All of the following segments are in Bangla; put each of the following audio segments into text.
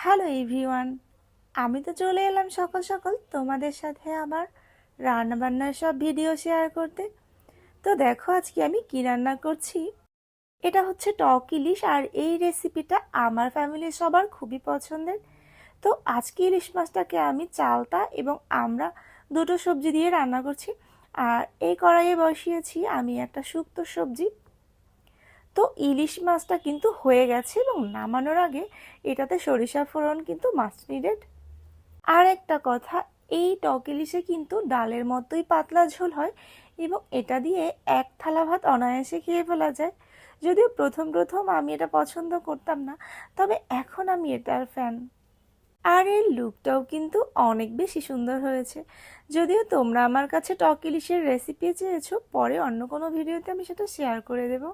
হ্যালো এভরিওয়ান, আমি তো চলে এলাম সকাল সকাল তোমাদের সাথে আবার রান্নাবান্নার সব ভিডিও শেয়ার করতে। তো দেখো আজকে আমি কি রান্না করছি। এটা হচ্ছে টক ইলিশ, আর এই রেসিপিটা আমার ফ্যামিলির সবার খুবই পছন্দের। তো আজকে ইলিশ মাছটাকে আমি চালতা এবং আমরা দুটো সবজি দিয়ে রান্না করছি। আর এই কড়াইয়ে বসিয়েছি আমি একটা শুক্তো সবজি। তো ইলিশ মাছটা কিন্তু হয়ে গেছে এবং নামানোর আগে এটাতে সরিষা ফোড়ন কিন্তু মাস্ট নিডেড। আর একটা কথা, এই টক ইলিশে কিন্তু ডালের মতোই পাতলা ঝোল হয় এবং এটা দিয়ে এক থালা ভাত অনায়াসে খেয়ে ফেলা যায়। যদিও প্রথম প্রথম আমি এটা পছন্দ করতাম না, তবে এখন আমি এটার ফ্যান। আর এর লুকটাও কিন্তু অনেক বেশি সুন্দর হয়েছে। যদিও তোমরা আমার কাছে টক ইলিশের রেসিপি চেয়েছো, পরে অন্য কোনো ভিডিওতে আমি সেটা শেয়ার করে দেবো।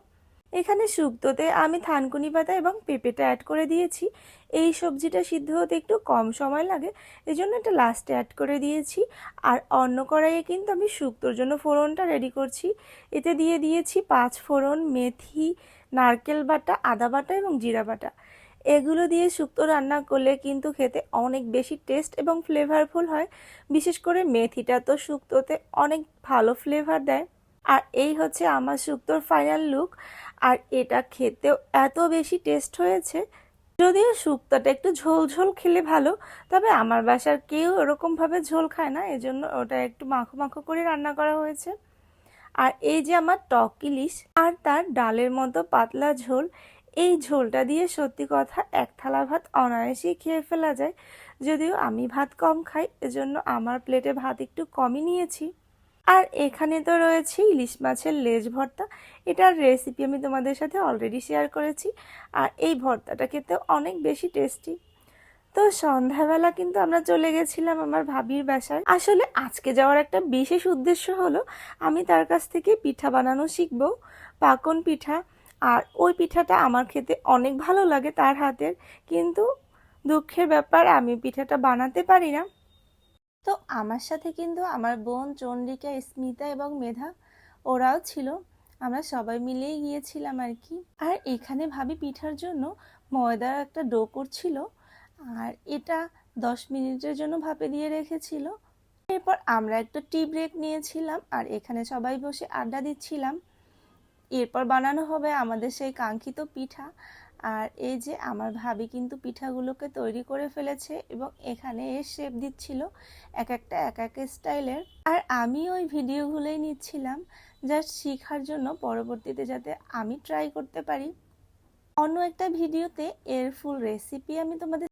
এখানে শুক্তোতে আমি থানকুনি পাতা এবং পেঁপেটা অ্যাড করে দিয়েছি। এই সবজিটা সিদ্ধ হতে একটু কম সময় লাগে, এজন্য এটা লাস্টে অ্যাড করে দিয়েছি। আর অন্য কড়াইয়ে কিন্তু আমি শুক্তোর জন্য ফোড়নটা রেডি করছি। এতে দিয়ে দিয়েছি 5 ফোড়ন, মেথি, নারকেল বাটা, আদা বাটা এবং জিরা বাটা। এগুলো দিয়ে শুক্তো রান্না করলে কিন্তু খেতে অনেক বেশি টেস্ট এবং ফ্লেভারফুল হয়। বিশেষ করে মেথিটা তো শুক্তোতে অনেক ভালো ফ্লেভার দেয়। আর এই হচ্ছে আমার শুক্তোর ফাইনাল লুক। আর এটা খেতেও এত বেশি টেস্ট হয়েছে। যদিও শুক্তোটা একটু ঝোল ঝোল খেলে ভালো, তবে আমার বাসার কেউ এরকমভাবে ঝোল খায় না, এজন্য ওটা একটু মাখো মাখো করে রান্না করা হয়েছে। আর এই যে আমার টক ইলিশ আর তার ডালের মতো পাতলা ঝোল, এই ঝোলটা দিয়ে সত্যি কথা এক থালা ভাত অনায়াসেই খেয়ে ফেলা যায়। যদিও আমি ভাত কম খাই, এজন্য আমার প্লেটে ভাত একটু কমই নিয়েছি। আর এখানে তো রয়েছে ইলিশ মাছের লেজ ভর্তা। এটার রেসিপি আমি তোমাদের সাথে অলরেডি শেয়ার করেছি। আর এই ভর্তাটা খেতে অনেক বেশি টেস্টি। তো সন্ধ্যাবেলা কিন্তু আমরা চলে গেছিলাম আমার ভাবির বাসায়। আসলে আজকে যাওয়ার একটা বিশেষ উদ্দেশ্য হলো আমি তার কাছ থেকে পিঠা বানানো শিখবো, পাকন পিঠা। আর ওই পিঠাটা আমার খেতে অনেক ভালো লাগে তার হাতের, কিন্তু দুঃখের ব্যাপার আমি পিঠাটা বানাতে পারি না। তো আমার সাথে কিন্তু আমার বোন চন্দ্রিকা, স্মিতা এবং মেধা ওরাও ছিল। আমরা সবাই মিলেই গিয়েছিলাম আর কি। আর এখানে ভাবি পিঠার জন্য ময়দার একটা ডো করছিল, আর এটা 10 মিনিটের জন্য ভাপে দিয়ে রেখেছিল। এরপর আমরা একটা টি ব্রেক নিয়েছিলাম আর এখানে সবাই বসে আড্ডা দিচ্ছিলাম। এরপর বানানো হবে আমাদের সেই কাঙ্ক্ষিত পিঠা। আর এই যে আমার ভাবি কিন্তু পিঠাগুলোকে তৈরি করে ফেলেছে এবং এখানে এর শেপ দিচ্ছিল এক একটা এক এক স্টাইলের। আর আমি ওই ভিডিওগুলোই নিচ্ছিলাম জাস্ট শেখার জন্য, পরবর্তীতে যাতে আমি ট্রাই করতে পারি। অন্য একটা ভিডিওতে এর ফুল রেসিপি আমি তোমাদের